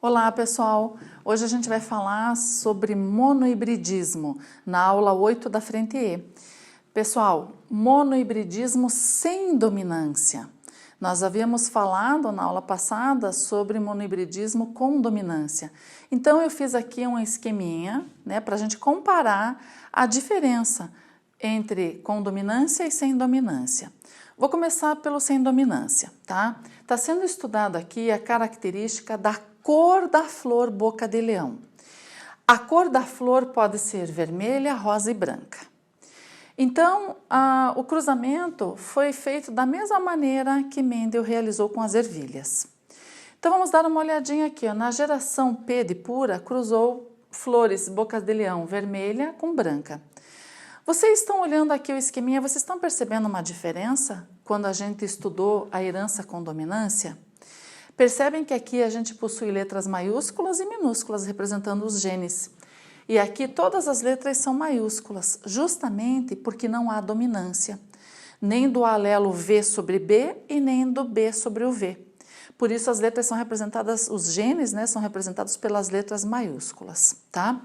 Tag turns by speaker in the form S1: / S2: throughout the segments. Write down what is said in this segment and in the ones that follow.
S1: Olá pessoal, hoje a gente vai falar sobre monohibridismo na aula 8 da frente E. Pessoal, monohibridismo sem dominância. Nós havíamos falado na aula passada sobre monohibridismo com dominância. Então eu fiz aqui um esqueminha, para a gente comparar a diferença entre com dominância e sem dominância. Vou começar pelo sem dominância, tá? Está sendo estudado aqui a característica da cor da flor boca de leão. A cor da flor pode ser vermelha, rosa e branca. Então, o cruzamento foi feito da mesma maneira que Mendel realizou com as ervilhas. Então, vamos dar uma olhadinha aqui. Na geração P de pura, cruzou flores boca de leão vermelha com branca. Vocês estão olhando aqui o esqueminha, vocês estão percebendo uma diferença quando a gente estudou a herança com dominância? Percebem que aqui a gente possui letras maiúsculas e minúsculas representando os genes. E aqui todas as letras são maiúsculas, justamente porque não há dominância, nem do alelo V sobre B e nem do B sobre o V. Por isso as letras são representadas, os genes, são representados pelas letras maiúsculas, tá?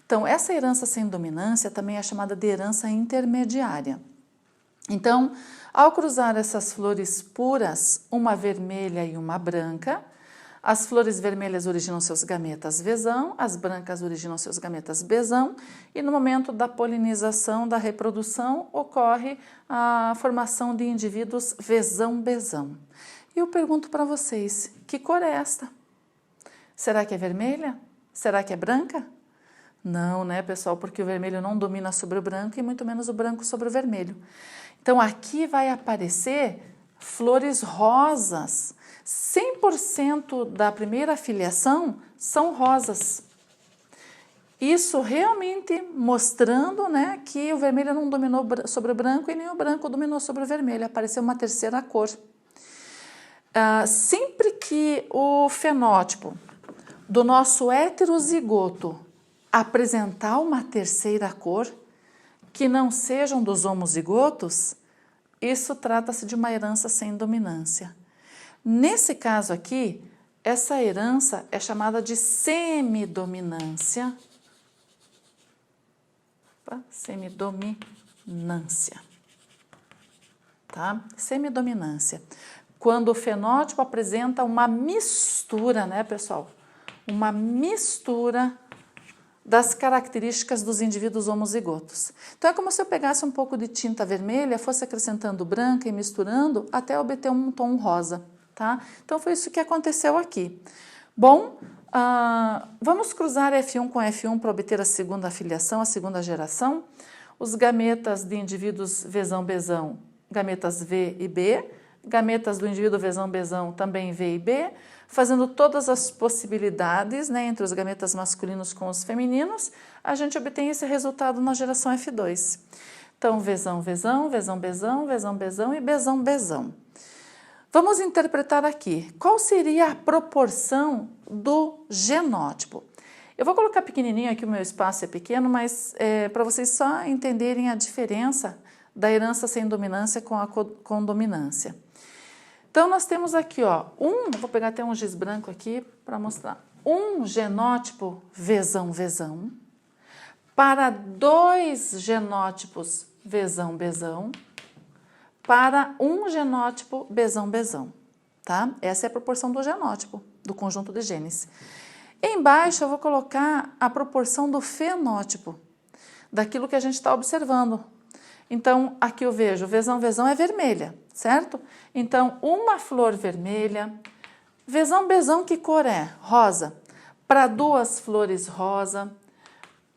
S1: Então, essa herança sem dominância também é chamada de herança intermediária. Então, ao cruzar essas flores puras, uma vermelha e uma branca, as flores vermelhas originam seus gametas Vzão, as brancas originam seus gametas Bzão, e no momento da polinização, da reprodução, ocorre a formação de indivíduos Vzão-Bzão. E eu pergunto para vocês, que cor é esta? Será que é vermelha? Será que é branca? Não, pessoal, porque o vermelho não domina sobre o branco e muito menos o branco sobre o vermelho. Então, aqui vai aparecer flores rosas. 100% da primeira filiação são rosas. Isso realmente mostrando, que o vermelho não dominou sobre o branco e nem o branco dominou sobre o vermelho. Apareceu uma terceira cor. Sempre que o fenótipo do nosso heterozigoto apresentar uma terceira cor, que não sejam dos homozigotos, isso trata-se de uma herança sem dominância. Nesse caso aqui, essa herança é chamada de semidominância. Semidominância. Tá? Semidominância. Quando o fenótipo apresenta uma mistura, pessoal? Uma mistura das características dos indivíduos homozigotos. Então, é como se eu pegasse um pouco de tinta vermelha, fosse acrescentando branca e misturando até obter um tom rosa, tá? Então, foi isso que aconteceu aqui. Bom, vamos cruzar F1 com F1 para obter a segunda filiação, a segunda geração. Os gametas de indivíduos Vzão-Bzão, gametas V e B, gametas do indivíduo Vzão-Bzão também V e B, fazendo todas as possibilidades entre os gametas masculinos com os femininos, a gente obtém esse resultado na geração F2. Então, Vzão-Vzão, Vzão-Bzão, Vzão-Bzão e Bzão-Bzão. Vamos interpretar aqui, qual seria a proporção do genótipo? Eu vou colocar pequenininho aqui, o meu espaço é pequeno, mas para vocês só entenderem a diferença da herança sem dominância com dominância. Então, nós temos aqui, vou pegar até um giz branco aqui para mostrar, um genótipo Vzão-Vzão para 2 genótipos Vzão-Bzão para um genótipo Bzão-Bzão, tá? Essa é a proporção do genótipo, do conjunto de genes. Embaixo eu vou colocar a proporção do fenótipo, daquilo que a gente está observando. Então, aqui eu vejo, Vzão-Bzão é vermelha, certo? Então, uma flor vermelha. Vzão-Bzão, que cor é? Rosa. Para 2 flores rosa.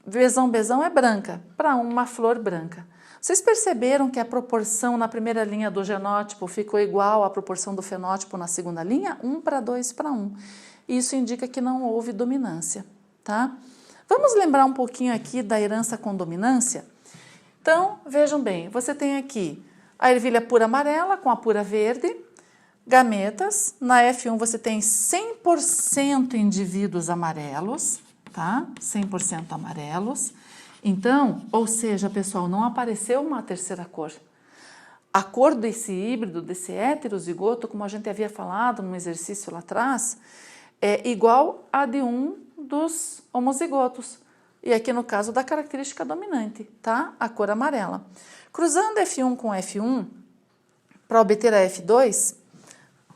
S1: Vzão-Bzão é branca, para uma flor branca. Vocês perceberam que a proporção na primeira linha do genótipo ficou igual à proporção do fenótipo na segunda linha? 1 para 2 para 1. Isso indica que não houve dominância, tá? Vamos lembrar um pouquinho aqui da herança com dominância? Então, vejam bem, você tem aqui a ervilha pura amarela com a pura verde, gametas. Na F1 você tem 100% indivíduos amarelos, tá? 100% amarelos. Então, ou seja, pessoal, não apareceu uma terceira cor. A cor desse híbrido, desse heterozigoto, como a gente havia falado no exercício lá atrás, é igual a de um dos homozigotos. E aqui no caso da característica dominante, tá? A cor amarela. Cruzando F1 com F1, para obter a F2,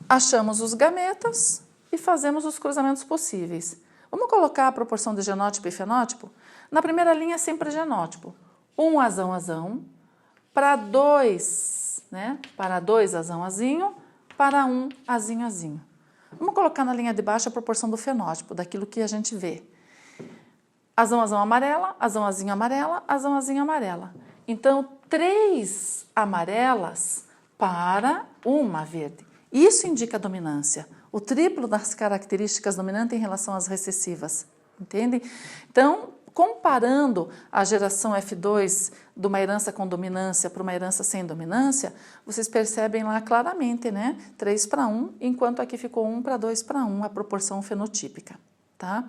S1: achamos os gametas e fazemos os cruzamentos possíveis. Vamos colocar a proporção de genótipo e fenótipo? Na primeira linha, sempre genótipo. 1 azão, azão, para 2, né? Para 2 azão, azinho, para 1 azinho, azinho. Vamos colocar na linha de baixo a proporção do fenótipo, daquilo que a gente vê. Azão, azão, amarela, azão, azinho, amarela, azão, azinho, amarela. Então, 3 amarelas para 1 verde. Isso indica dominância, o triplo das características dominantes em relação às recessivas, entende? Então, comparando a geração F2 de uma herança com dominância para uma herança sem dominância, vocês percebem lá claramente, né? 3 para 1, enquanto aqui ficou 1 para 2 para 1, a proporção fenotípica, tá?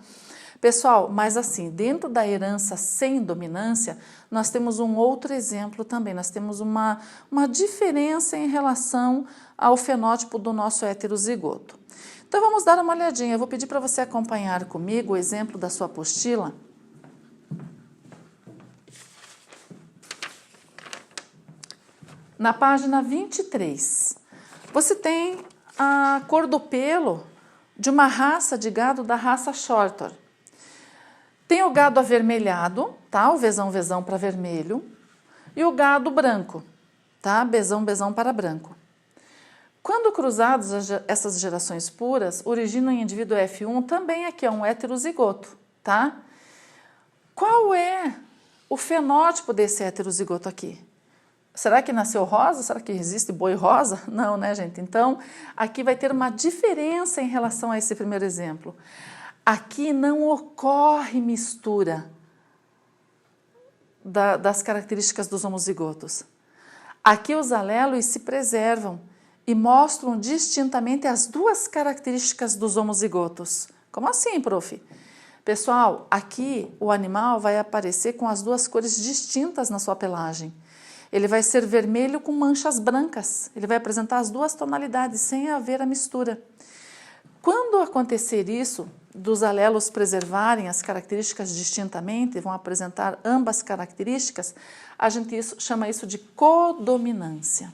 S1: Pessoal, mas assim, dentro da herança sem dominância, nós temos um outro exemplo também, nós temos uma diferença em relação ao fenótipo do nosso heterozigoto. Então, vamos dar uma olhadinha, eu vou pedir para você acompanhar comigo o exemplo da sua apostila. Na página 23, você tem a cor do pelo de uma raça de gado da raça Shorter. Tem o gado avermelhado, tá? O vezão para vermelho, e o gado branco, tá? Bezão para branco. Quando cruzados essas gerações puras, originam em indivíduo F1 também aqui é um heterozigoto, tá? Qual é o fenótipo desse heterozigoto aqui? Será que nasceu rosa? Será que existe boi rosa? Não, né, gente? Então, aqui vai ter uma diferença em relação a esse primeiro exemplo. Aqui não ocorre mistura das características dos homozigotos. Aqui os alelos se preservam e mostram distintamente as duas características dos homozigotos. Como assim, prof? Pessoal, aqui o animal vai aparecer com as duas cores distintas na sua pelagem. Ele vai ser vermelho com manchas brancas. Ele vai apresentar as duas tonalidades, sem haver a mistura. Quando acontecer isso, dos alelos preservarem as características distintamente, vão apresentar ambas características, a gente chama isso de codominância.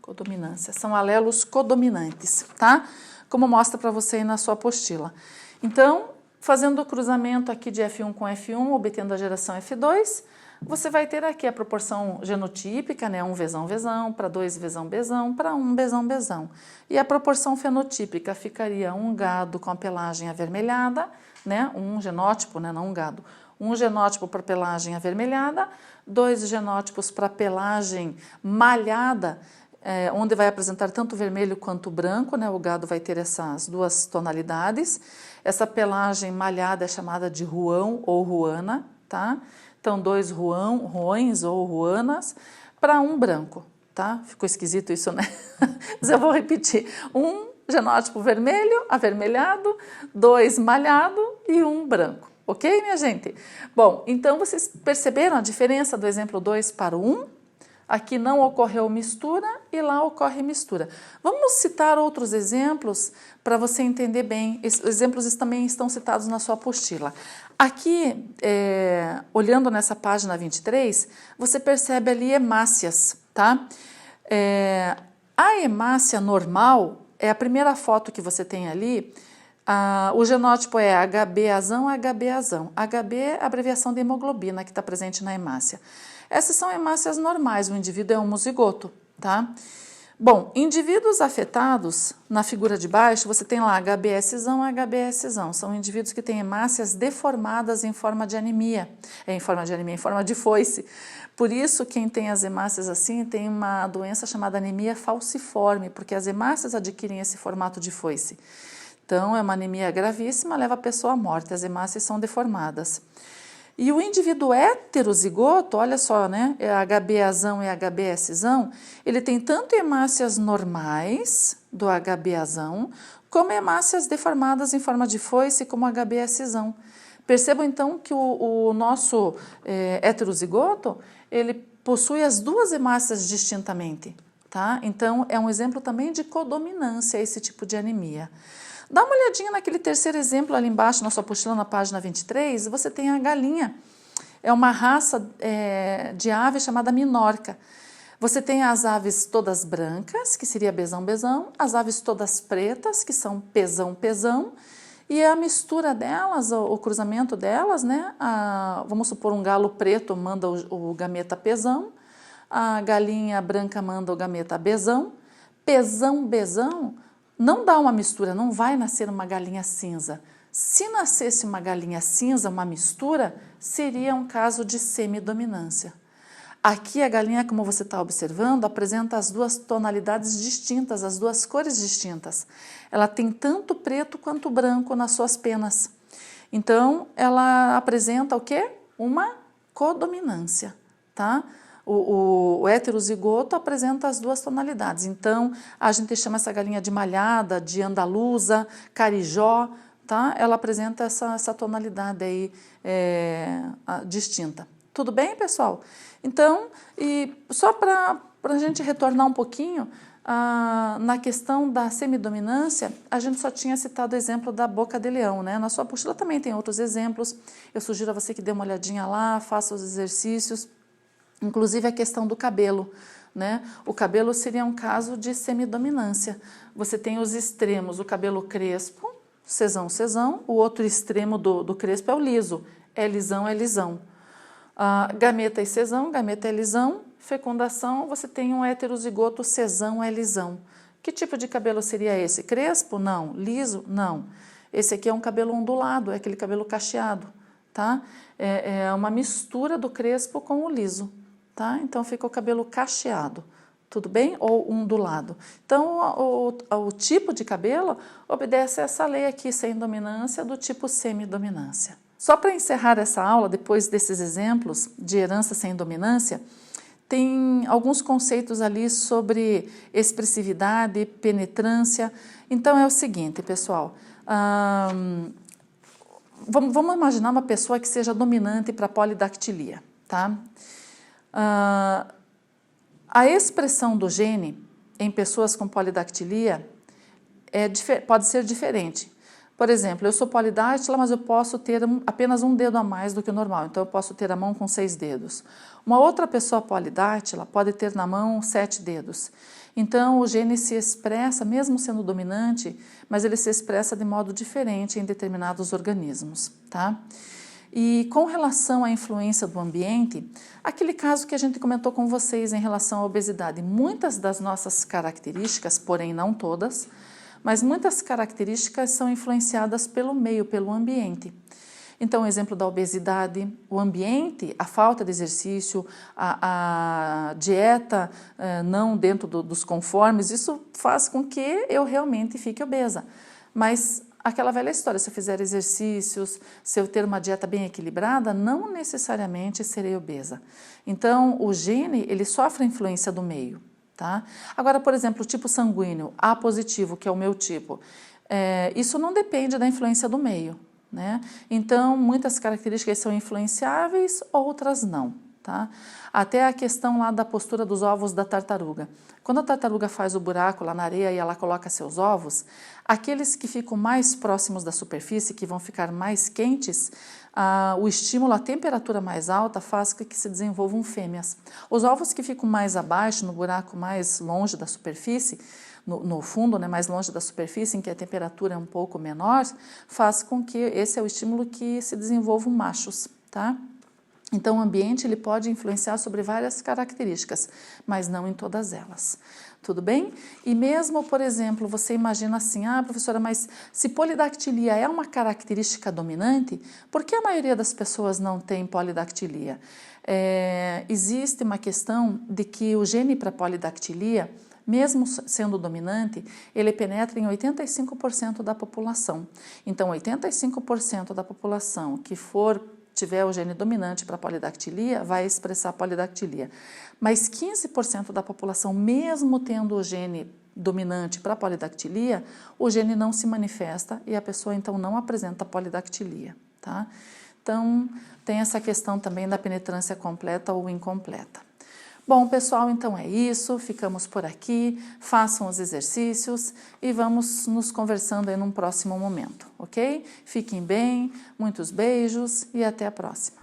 S1: Codominância, são alelos codominantes, tá? Como mostra para você aí na sua apostila. Então, fazendo o cruzamento aqui de F1 com F1, obtendo a geração F2, você vai ter aqui a proporção genotípica, né? 1 vezão, para 2 vezão, para 1 bezão. E a proporção fenotípica ficaria um gado com a pelagem avermelhada, né? Um genótipo, né? Não um gado. Um genótipo para pelagem avermelhada, 2 genótipos para pelagem malhada, onde vai apresentar tanto vermelho quanto branco, né? O gado vai ter essas duas tonalidades. Essa pelagem malhada é chamada de ruão ou ruana, tá? Então, 2 ruões ou ruanas para 1 branco, tá? Ficou esquisito isso, né? Mas eu vou repetir. 1 genótipo vermelho, avermelhado, 2 malhado e 1 branco. Ok, minha gente? Bom, então vocês perceberam a diferença do exemplo 2 para o 1? Aqui não ocorreu mistura e lá ocorre mistura. Vamos citar outros exemplos para você entender bem. Esses exemplos também estão citados na sua apostila. Aqui, olhando nessa página 23, você percebe ali hemácias, tá? A hemácia normal é a primeira foto que você tem ali. O genótipo é HB-azão, HB-azão. HB é a abreviação de hemoglobina que está presente na hemácia. Essas são hemácias normais, o indivíduo é homozigoto, tá? Bom, indivíduos afetados, na figura de baixo, você tem lá HBSzão, HBSzão. São indivíduos que têm hemácias deformadas em forma de anemia. Em forma de foice. Por isso, quem tem as hemácias assim tem uma doença chamada anemia falciforme, porque as hemácias adquirem esse formato de foice. Então, é uma anemia gravíssima, leva a pessoa à morte. As hemácias são deformadas. E o indivíduo heterozigoto, olha só, né? É HBazão e HBSzão, ele tem tanto hemácias normais do HBazão, como hemácias deformadas em forma de foice, como HBSzão. Percebam então que o nosso heterozigoto, ele possui as duas hemácias distintamente. tá? Então, é um exemplo também de codominância esse tipo de anemia. Dá uma olhadinha naquele terceiro exemplo ali embaixo na sua apostila, na página 23, você tem a galinha. É uma raça de ave chamada minorca. Você tem as aves todas brancas, que seria besão-besão, as aves todas pretas, que são pesão-pesão, e a mistura delas, o cruzamento delas, né? Vamos supor um galo preto manda o gameta pesão, a galinha branca manda o gameta besão, pesão-besão, não dá uma mistura, não vai nascer uma galinha cinza. Se nascesse uma galinha cinza, uma mistura, seria um caso de semidominância. Aqui a galinha, como você está observando, apresenta as duas tonalidades distintas, as duas cores distintas. Ela tem tanto preto quanto branco nas suas penas. Então, ela apresenta o quê? Uma codominância, tá? O heterozigoto apresenta as duas tonalidades. Então, a gente chama essa galinha de malhada, de andaluza, carijó, tá? Ela apresenta essa tonalidade aí distinta. Tudo bem, pessoal? Então, e só para a gente retornar um pouquinho, na questão da semidominância, a gente só tinha citado o exemplo da boca de leão, né? Na sua apostila também tem outros exemplos. Eu sugiro a você que dê uma olhadinha lá, faça os exercícios. Inclusive a questão do cabelo, né? O cabelo seria um caso de semidominância. Você tem os extremos, o cabelo crespo, cesão, o outro extremo do crespo é o liso, é lisão. Gameta e cesão, gameta é lisão, fecundação, você tem um heterozigoto, cesão é lisão. Que tipo de cabelo seria esse? Crespo? Não. Liso? Não. Esse aqui é um cabelo ondulado, é aquele cabelo cacheado, tá? É uma mistura do crespo com o liso. Tá? Então, fica o cabelo cacheado, tudo bem? Ou ondulado. Então, o tipo de cabelo obedece a essa lei aqui, sem dominância, do tipo semidominância. Só para encerrar essa aula, depois desses exemplos de herança sem dominância, tem alguns conceitos ali sobre expressividade, penetrância. Então, é o seguinte, pessoal, vamos imaginar uma pessoa que seja dominante para polidactilia, tá? A expressão do gene em pessoas com polidactilia pode ser diferente. Por exemplo, eu sou polidáctila, mas eu posso ter apenas um dedo a mais do que o normal, então eu posso ter a mão com 6 dedos. Uma outra pessoa polidáctila pode ter na mão 7 dedos. Então, o gene se expressa, mesmo sendo dominante, mas ele se expressa de modo diferente em determinados organismos, tá? E com relação à influência do ambiente, aquele caso que a gente comentou com vocês em relação à obesidade, muitas das nossas características, porém não todas, mas muitas características são influenciadas pelo meio, pelo ambiente. Então, o exemplo da obesidade, o ambiente, a falta de exercício, a dieta não dentro dos conformes, isso faz com que eu realmente fique obesa. Mas aquela velha história, se eu fizer exercícios, se eu ter uma dieta bem equilibrada, não necessariamente serei obesa. Então, o gene, ele sofre a influência do meio, tá? Agora, por exemplo, o tipo sanguíneo, A positivo, que é o meu tipo, isso não depende da influência do meio, né? Então, muitas características são influenciáveis, outras não, tá? Até a questão lá da postura dos ovos da tartaruga. Quando a tartaruga faz o buraco lá na areia e ela coloca seus ovos, aqueles que ficam mais próximos da superfície, que vão ficar mais quentes, o estímulo, a temperatura mais alta faz com que se desenvolvam fêmeas. Os ovos que ficam mais abaixo, no buraco mais longe da superfície, no fundo, né, mais longe da superfície, em que a temperatura é um pouco menor, faz com que esse é o estímulo que se desenvolvam machos, tá? Então, o ambiente ele pode influenciar sobre várias características, mas não em todas elas. Tudo bem? E mesmo, por exemplo, você imagina assim, professora, mas se polidactilia é uma característica dominante, por que a maioria das pessoas não tem polidactilia? Existe uma questão de que o gene para polidactilia, mesmo sendo dominante, ele penetra em 85% da população. Então, 85% da população que tiver o gene dominante para polidactilia, vai expressar polidactilia. Mas 15% da população, mesmo tendo o gene dominante para polidactilia, o gene não se manifesta e a pessoa então não apresenta polidactilia, tá? Então, tem essa questão também da penetrância completa ou incompleta. Bom, pessoal, então é isso, ficamos por aqui, façam os exercícios e vamos nos conversando aí num próximo momento, ok? Fiquem bem, muitos beijos e até a próxima.